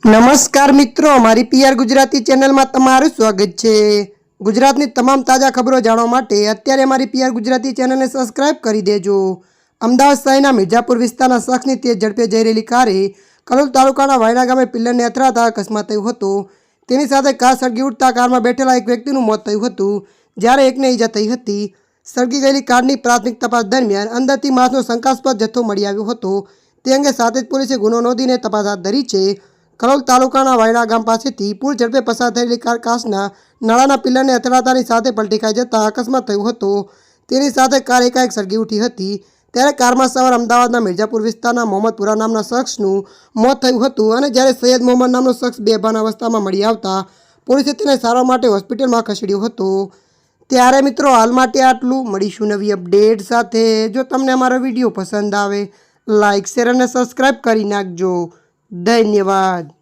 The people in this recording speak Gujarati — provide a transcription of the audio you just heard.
નમસ્કાર મિત્રો, અમારી પીઆર ગુજરાતી ચેનલમાં તમારું સ્વાગત છે। ગુજરાતની તમામ તાજા ખબરો જાણવા માટે અત્યારે અમારી પીઆર ગુજરાતી ચેનલને સબસ્ક્રાઇબ કરી દેજો। અમદાવાદ શહેરના મિર્જાપુર વિસ્તારના શખ્સની તેજ ઝડપે જઈ રહેલી કારે કલોલ તાલુકાના વાયડા ગામે પિલ્લરને અથડાતા અકસ્માત થયો હતો। તેની સાથે કાર સળગી ઉઠતા કારમાં બેઠેલા એક વ્યક્તિનું મોત થયું હતું, જ્યારે એકને ઈજા થઈ હતી। સળગી ગયેલી કારની પ્રાથમિક તપાસ દરમિયાન અંદરથી માંસનો શંકાસ્પદ જથ્થો મળી આવ્યો હતો। તે અંગે સાતેજ પોલીસે ગુનો નોંધીને તપાસ હાથ ધરી છે। કલોલ તાલુકાના વાયડા ગામ પાસેથી પૂર ઝડપે પસાર થયેલી કાર કાચના નળાના પિલ્લરને અથડાતાની સાથે પલટી ખાઈ જતા અકસ્માત થયો હતો। તેની સાથે કાર એકાએક સળગી ઉઠી હતી, ત્યારે કારમાં સવાર અમદાવાદના મિર્જાપુર વિસ્તારના મોહમ્મદપુરા નામના શખ્સનું મોત થયું હતું, અને જ્યારે સૈયદ મોહમ્મદ નામનો શખ્સ બેભાન અવસ્થામાં મળી આવતા પોલીસે તેને સારવાર માટે હોસ્પિટલમાં ખસેડ્યો હતો। ત્યારે મિત્રો, હાલ માટે આટલું। મળીશું નવી અપડેટ સાથે। જો તમને અમારો વિડીયો પસંદ આવે, લાઇક, શેર અને સબસ્ક્રાઈબ કરી નાખજો। ધન્યવાદ।